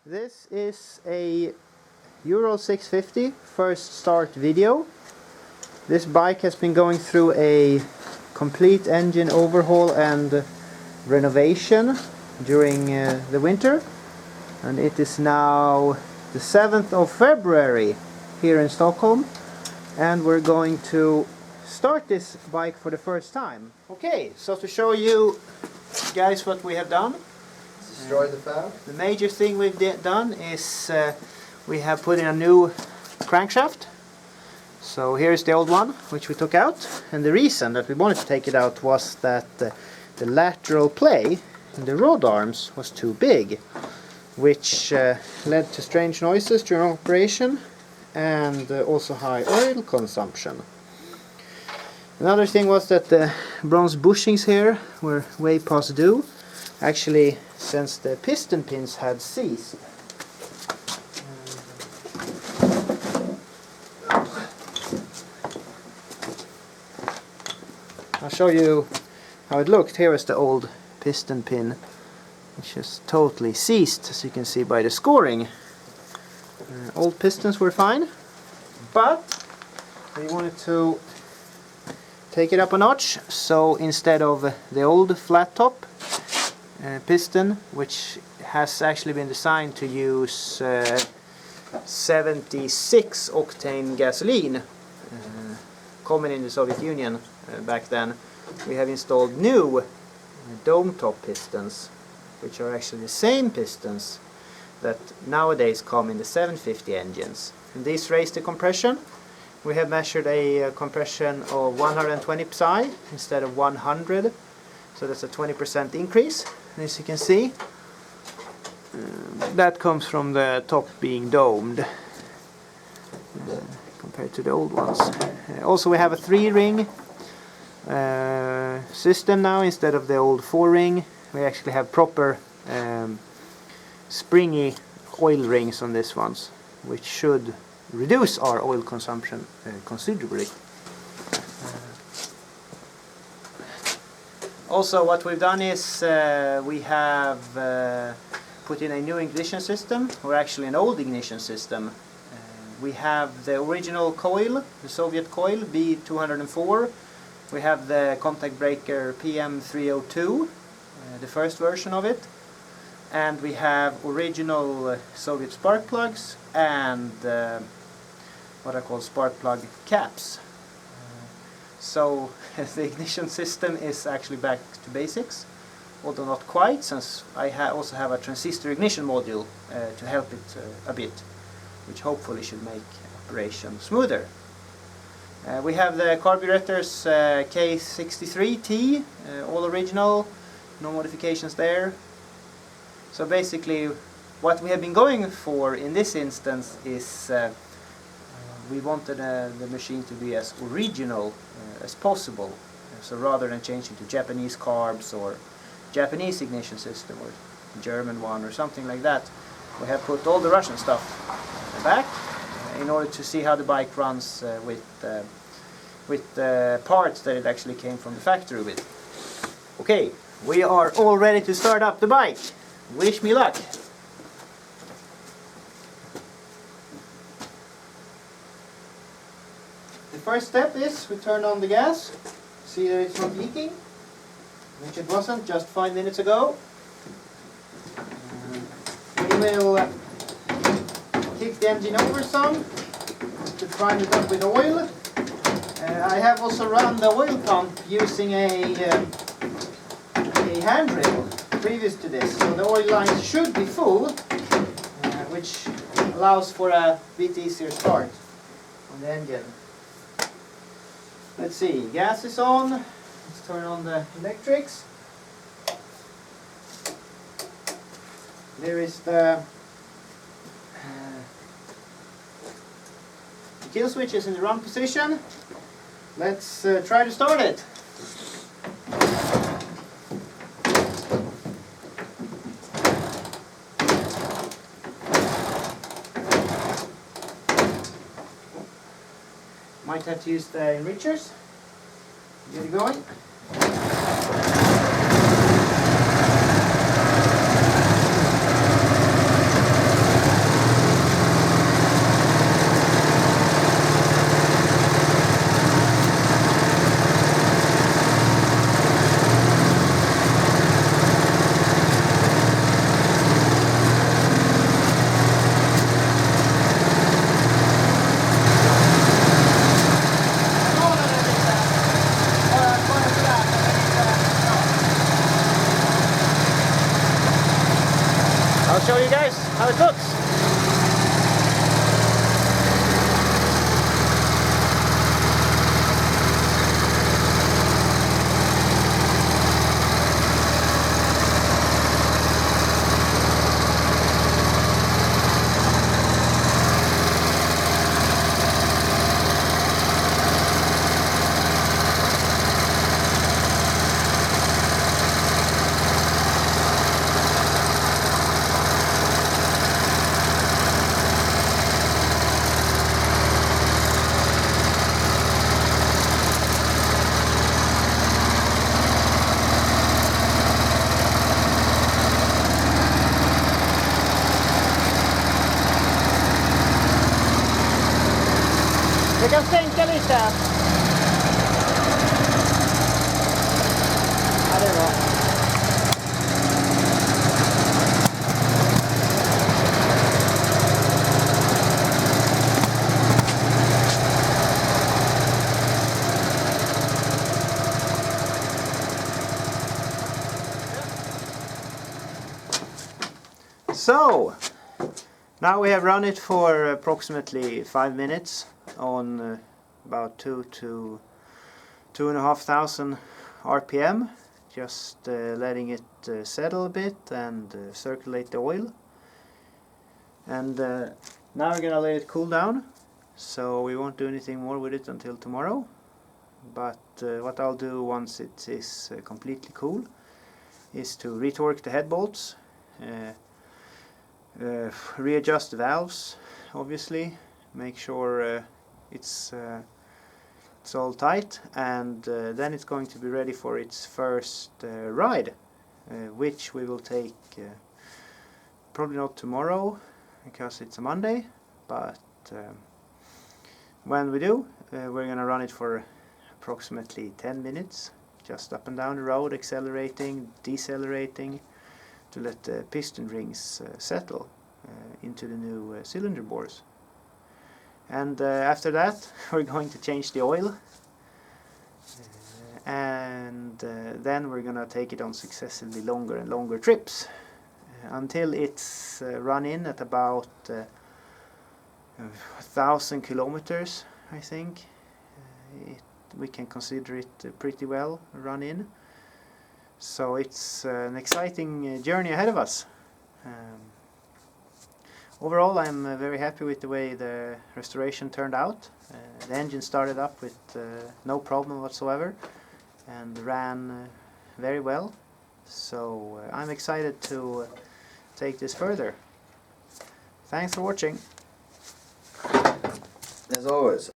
This is a Ural 650 first start video. This bike has been going through a complete engine overhaul and renovation during the winter, and it is now the 7th of February here in Stockholm, and we're going to start this bike for the first time. Okay, so to show you guys what we have done. Destroy the valve. The major thing we've done is we have put in a new crankshaft. So here's the old one, which we took out, and the reason that we wanted to take it out was that the lateral play in the rod arms was too big, which led to strange noises during operation and also high oil consumption. Another thing was that the bronze bushings here were way past due, actually since the piston pins had seized. I'll show you how it looked. Here is the old piston pin, which is totally seized, as you can see by the scoring. Old pistons were fine, but we wanted to take it up a notch, so instead of the old flat top piston, which has actually been designed to use 76 octane gasoline, common in the Soviet Union back then, we have installed new dome top pistons, which are actually the same pistons that nowadays come in the 750 engines. And these raise the compression. We have measured a compression of 120 psi instead of 100, so that's a 20% increase. And as you can see, that comes from the top being domed compared to the old ones. Also, we have a 3-ring system now instead of the old 4-ring. We actually have proper springy oil rings on these ones, which should reduce our oil consumption considerably. Also, what we've done is we have put in a new ignition system, or actually an old ignition system. We have the original coil, the Soviet coil B204. We have the contact breaker PM302, the first version of it. And we have original Soviet spark plugs and what I call spark plug caps. So the ignition system is actually back to basics, although not quite, since I also have a transistor ignition module to help it a bit, which hopefully should make operation smoother. We have the carburetors K63T, all original, no modifications there. So basically what we have been going for in this instance is we wanted the machine to be as original as possible. So rather than changing to Japanese carbs or Japanese ignition system or German one or something like that, we have put all the Russian stuff back in order to see how the bike runs with parts that it actually came from the factory with. Okay, we are all ready to start up the bike. Wish me luck! The first step is we turn on the gas, see that it's not leaking, which it wasn't just 5 minutes ago. We will kick the engine over some to prime it up with oil. I have also run the oil pump using a handrail previous to this, so the oil line should be full, which allows for a bit easier start on the engine. Let's see, gas is on. Let's turn on the electrics. There is the kill switch is in the run position. Let's try to start it. Might have to use the enrichers. Get it going. I'll show you guys how it looks. Vi kan sänka lite. Ja, det är bra. So, now we have run it for approximately 5 minutes on about 2 to 2,500 RPM, just letting it settle a bit and circulate the oil. And now we're gonna let it cool down, so we won't do anything more with it until tomorrow. But what I'll do once it is completely cool is to retorque the head bolts, readjust the valves, obviously, make sure it's all tight, and then it's going to be ready for its first ride, which we will take probably not tomorrow because it's a Monday, but when we do, we're gonna run it for approximately 10 minutes, just up and down the road, accelerating, decelerating, to let the piston rings settle into the new cylinder bores. And after that we're going to change the oil, and then we're gonna take it on successively longer and longer trips until it's run in at about 1,000 kilometers, I think. We can consider it pretty well run in. So it's an exciting journey ahead of us. Overall, I'm very happy with the way the restoration turned out. The engine started up with no problem whatsoever and ran very well. So I'm excited to take this further. Thanks for watching. As always,